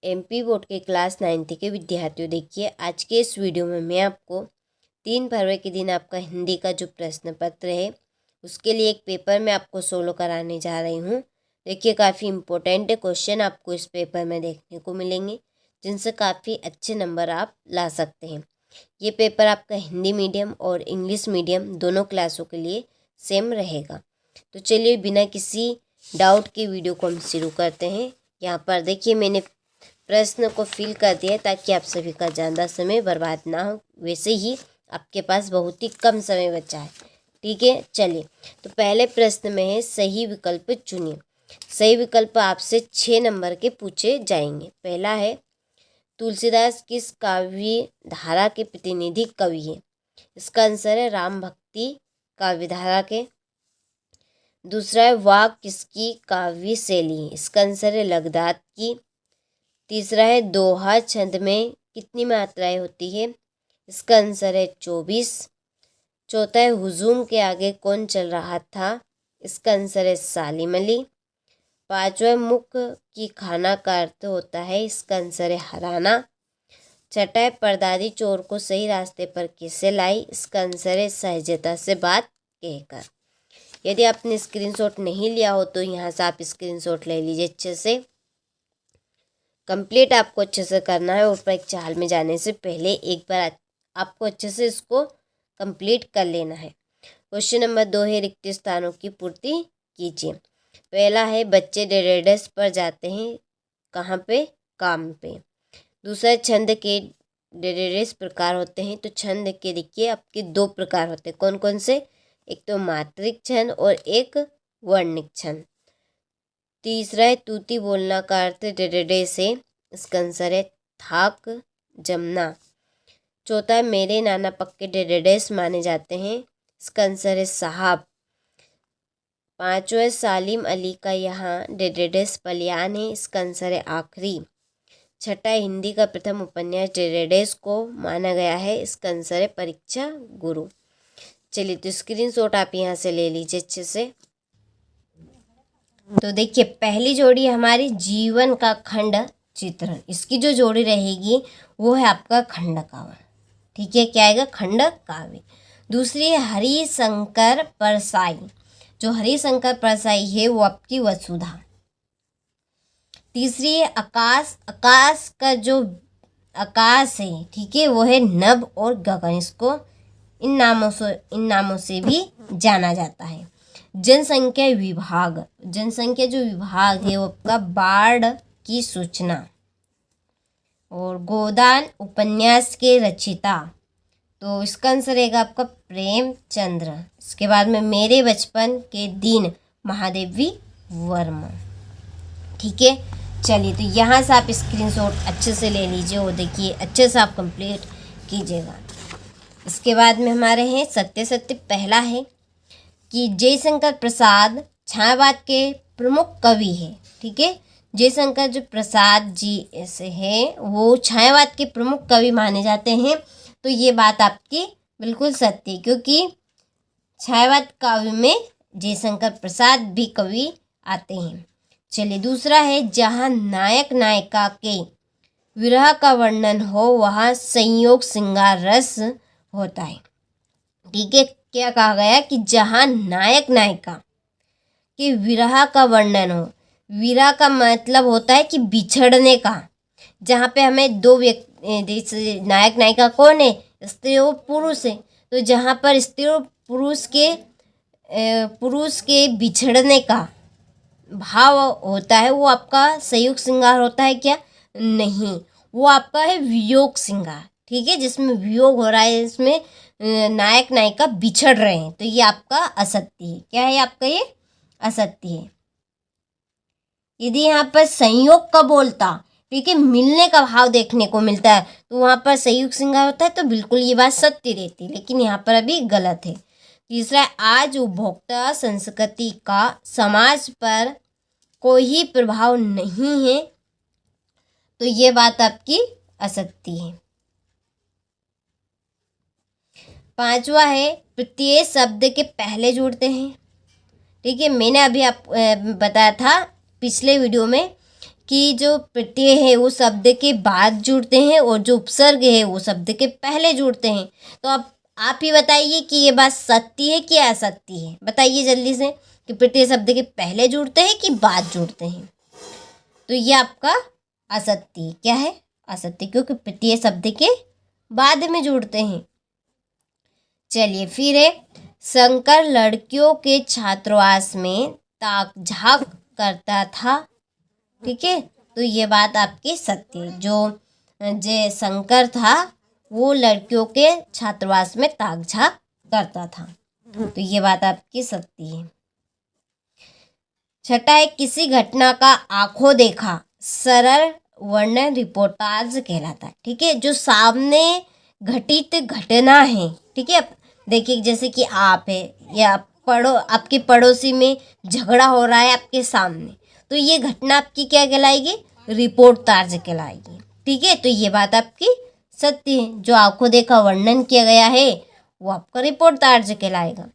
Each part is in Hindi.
एमपी बोर्ड के क्लास 9th के विद्यार्थियों, देखिए आज के इस वीडियो में मैं आपको 3 फरवरी के दिन आपका हिंदी का जो प्रश्न पत्र है उसके लिए एक पेपर में आपको सोल्व कराने जा रही हूँ। देखिए काफ़ी इम्पोर्टेंट क्वेश्चन आपको इस पेपर में देखने को मिलेंगे जिनसे काफ़ी अच्छे नंबर आप ला सकते हैं। ये पेपर आपका हिंदी मीडियम और इंग्लिश मीडियम दोनों क्लासों के लिए सेम रहेगा। तो चलिए बिना किसी डाउट के वीडियो को हम शुरू करते हैं। यहाँ पर देखिए मैंने प्रश्न को फिल कर दिया ताकि आप सभी का ज़्यादा समय बर्बाद ना हो। वैसे ही आपके पास बहुत ही कम समय बचा है, ठीक है। चलिए तो पहले प्रश्न में है सही विकल्प चुनिए। सही विकल्प आपसे 6 नंबर के पूछे जाएंगे। पहला है तुलसीदास किस काव्य धारा के प्रतिनिधि कवि है? इसका आंसर है राम भक्ति काव्य धारा के। दूसरा है वाक किसकी काव्य शैली है? इसका आंसर है लगदात की। तीसरा है दोहा छंद में कितनी मात्राएं होती है? इसका आंसर है 24। चौथा है हुजूम के आगे कौन चल रहा था? इसका आंसर है सालिम अली। पांचवा मुख की खाना का अर्थ होता है, इसका आंसर है हराना। छठा है परदादी चोर को सही रास्ते पर कैसे लाई? इसका आंसर है सहजता से बात कहकर। यदि आपने स्क्रीनशॉट नहीं लिया हो तो यहाँ से आप स्क्रीनशॉट ले लीजिए अच्छे से। कंप्लीट आपको अच्छे से करना है और परीक्षा हॉल में जाने से पहले एक बार आपको अच्छे से इसको कंप्लीट कर लेना है। क्वेश्चन नंबर 2 है रिक्त स्थानों की पूर्ति कीजिए। पहला है बच्चे डेडेस पर जाते हैं कहाँ पे? काम पे। दूसरा छंद के डेडेस प्रकार होते हैं। तो छंद के देखिए आपके 2 प्रकार होते हैं। कौन कौन से? एक तो मात्रिक छंद और एक वर्णिक छंद। तीसरा है तूती बोलना का अर्थ डेडेडे से, इसका आंसर है थाक जमना। चौथा है मेरे नाना पक्के डेडेडेस माने जाते हैं, इसका आंसर है साहब। पांचवा है सालिम अली का यहाँ डेडेडेस पलियान है, इसका आंसर है आखिरी। छठा है हिंदी का प्रथम उपन्यास डेडेडेस को माना गया है, इसका आंसर है परीक्षा गुरु। चलिए तो स्क्रीनशॉट आप यहाँ से ले लीजिए अच्छे से। तो देखिए पहली जोड़ी हमारी जीवन का खंड चित्रण, इसकी जो जोड़ी रहेगी वो है आपका खंड काव्य, ठीक है। क्या आएगा? खंड काव्य। दूसरी है हरिशंकर परसाई, जो हरिशंकर परसाई है वो आपकी वसुधा। तीसरी है आकाश, आकाश का जो आकाश है, ठीक है, वो है नभ और गगन, इसको इन नामों से भी जाना जाता है। जनसंख्या विभाग, जनसंख्या जो विभाग है वो आपका बाढ़ की सूचना। और गोदान उपन्यास के रचिता, तो इसका आंसर रहेगा आपका प्रेमचंद्र। इसके बाद में मेरे बचपन के दिन महादेवी वर्मा, ठीक है। चलिए तो यहाँ से आप स्क्रीनशॉट अच्छे से ले लीजिए और देखिए अच्छे से आप कंप्लीट कीजिएगा। इसके बाद में हमारे हैं सत्य सत्य। पहला है कि जयशंकर प्रसाद छायावाद के प्रमुख कवि है, ठीक है। जयशंकर जो प्रसाद जी ऐसे हैं वो छायावाद के प्रमुख कवि माने जाते हैं। तो ये बात आपकी बिल्कुल सत्य है क्योंकि छायावाद काव्य में जयशंकर प्रसाद भी कवि आते हैं। चलिए दूसरा है जहाँ नायक नायिका के विरह का वर्णन हो वहाँ संयोग श्रृंगार रस होता है, ठीक है। क्या कहा गया कि जहाँ नायक नायिका के विरह का वर्णन हो, विरह का मतलब होता है कि बिछड़ने का। जहाँ पे हमें दो व्यक्ति, नायक नायिका कौन है? स्त्री और पुरुष है। तो जहाँ पर स्त्री और पुरुष के बिछड़ने का भाव होता है वो आपका संयोग श्रृंगार होता है क्या? नहीं, वो आपका है वियोग श्रृंगार, ठीक है, जिसमें वियोग हो रहा है, इसमें नायक नायिका बिछड़ रहे हैं। तो ये आपका असत्य है। क्या है आपका? ये असत्य है। यदि यहाँ पर संयोग का बोलता, ठीक है, मिलने का भाव देखने को मिलता है तो वहाँ पर संयोग श्रृंगार होता है, तो बिल्कुल ये बात सत्य रहती है, लेकिन यहाँ पर अभी गलत है। तीसरा, आज उपभोक्ता संस्कृति का समाज पर कोई प्रभाव नहीं है, तो ये बात आपकी असत्य है। पांचवा है प्रत्यय शब्द के पहले जुड़ते हैं, ठीक है। मैंने अभी आप बताया था पिछले वीडियो में कि जो प्रत्यय है वो शब्द के बाद जुड़ते हैं और जो उपसर्ग है वो शब्द के पहले जुड़ते हैं। तो अब आप ही बताइए कि ये बात सत्य है कि असत्य है, बताइए जल्दी से कि प्रत्यय शब्द के पहले जुड़ते हैं कि बाद जुड़ते हैं। तो ये आपका असत्य है। क्या है? असत्य, क्योंकि प्रत्यय शब्द के बाद में जुड़ते हैं। चलिए फिर है, शंकर लड़कियों के छात्रावास में ताक झाक करता था। ठीक है, तो ये बात आपकी सत्य है। जो शंकर था वो लड़कियों के छात्रावास में ताक झाक करता था, तो ये बात आपकी सत्य है। छठा है, किसी घटना का आंखों देखा सरल वर्णन रिपोर्टाज कहलाता है। ठीक है, जो सामने घटित घटना है। ठीक है, देखिए जैसे कि आप है या आपके पड़ोसी में झगड़ा हो रहा है आपके सामने, तो ये घटना आपकी क्या कहलाएगी? रिपोर्टाज कहलाएगी। ठीक है, तो ये बात आपकी सत्य है। जो आंखों देखा वर्णन किया गया है वो आपका रिपोर्टाज कहलाएगा।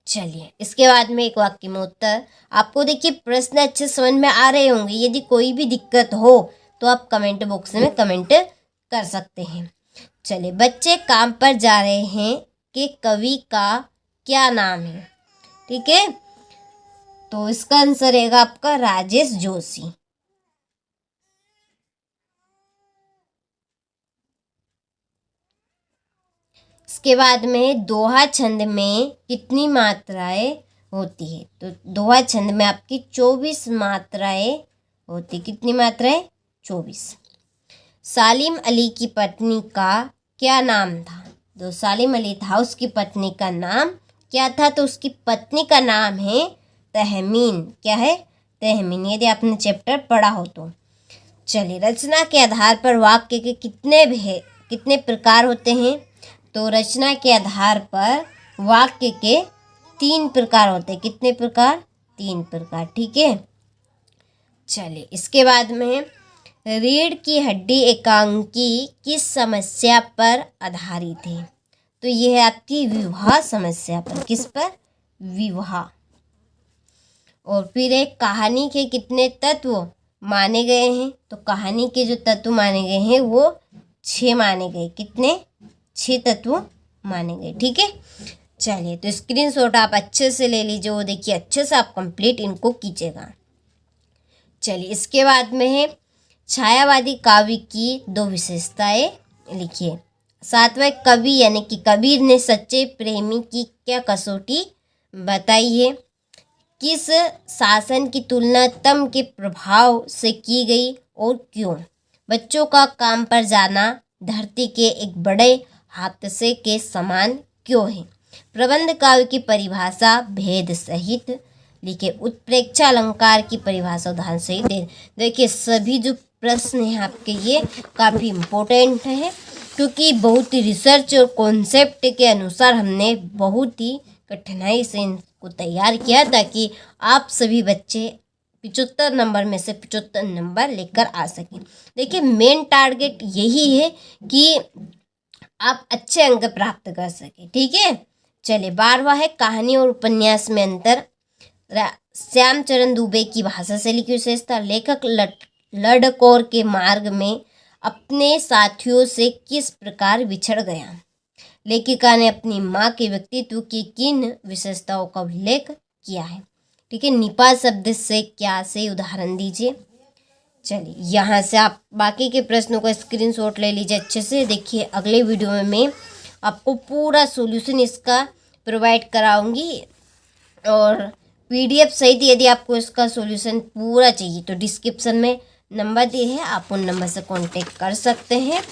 चलिए इसके बाद में एक वाक्य में उत्तर। आपको देखिए प्रश्न अच्छे समझ में आ रहे होंगे। यदि कोई भी दिक्कत हो तो आप कमेंट बॉक्स में कमेंट कर सकते हैं। चलिए, बच्चे काम पर जा रहे हैं कि कवि का क्या नाम है? ठीक है, तो इसका आंसर रहेगा आपका राजेश जोशी। इसके बाद में दोहा छंद में कितनी मात्राएं होती है? तो दोहा छंद में आपकी 24 मात्राएं होती। कितनी मात्राएं? 24। सालिम अली की पत्नी का क्या नाम था? तो सालिम अली था, उसकी पत्नी का नाम क्या था? तो उसकी पत्नी का नाम है तहमीन। क्या है? तहमीन, यदि आपने चैप्टर पढ़ा हो तो। चलिए, रचना के आधार पर वाक्य के कितने प्रकार होते हैं? तो रचना के आधार पर वाक्य के 3 प्रकार होते हैं। कितने प्रकार? 3 प्रकार। ठीक है, चलिए इसके बाद में रीढ़ की हड्डी एकांकी किस समस्या पर आधारित है? तो यह है आपकी विवाह समस्या पर। किस पर? विवाह। और फिर एक कहानी के कितने तत्व माने गए हैं? तो कहानी के जो तत्व माने गए हैं वो 6 माने गए। कितने? 6 तत्व माने गए। ठीक है, चलिए तो स्क्रीनशॉट आप अच्छे से ले लीजिए। वो देखिए अच्छे से आप कंप्लीट इनको कीजिएगा। चलिए इसके बाद में है छायावादी काव्य की 2 विशेषताएं लिखिए। 7वां, कवि यानी कि कबीर ने सच्चे प्रेमी की क्या कसौटी बताई है? किस शासन की तुलना तम के प्रभाव से की गई और क्यों? बच्चों का काम पर जाना धरती के एक बड़े हादसे के समान क्यों है? प्रबंध काव्य की परिभाषा भेद सहित लिखे। उत्प्रेक्षा अलंकार की परिभाषा उदाहरण सहित दे। देखिए सभी जो प्रश्न हैं आपके ये काफ़ी इम्पोर्टेंट है, क्योंकि बहुत ही रिसर्च और कॉन्सेप्ट के अनुसार हमने बहुत ही कठिनाई से इनको तैयार किया ताकि आप सभी बच्चे 75 नंबर में से 75 नंबर लेकर आ सकें। देखिए मेन टारगेट यही है कि आप अच्छे अंक प्राप्त कर सकें। ठीक है, चलिए 12वां है कहानी और उपन्यास में अंतर। श्यामचरण दुबे की भाषा से लिखी विशेषता। लेखक लडकौर के मार्ग में अपने साथियों से किस प्रकार बिछड़ गया? लेखिका ने अपनी माँ के व्यक्तित्व की किन विशेषताओं का उल्लेख किया है? ठीक है, निपा शब्द से क्या से उदाहरण दीजिए। चलिए यहाँ से आप बाकी के प्रश्नों का स्क्रीनशॉट ले लीजिए अच्छे से। देखिए अगले वीडियो में मैं आपको पूरा सॉल्यूशन इसका प्रोवाइड कराऊंगी और PDF सहित। यदि आपको इसका सॉल्यूशन पूरा चाहिए तो डिस्क्रिप्शन में नंबर दिए हैं, आप उन नंबर से कांटेक्ट कर सकते हैं।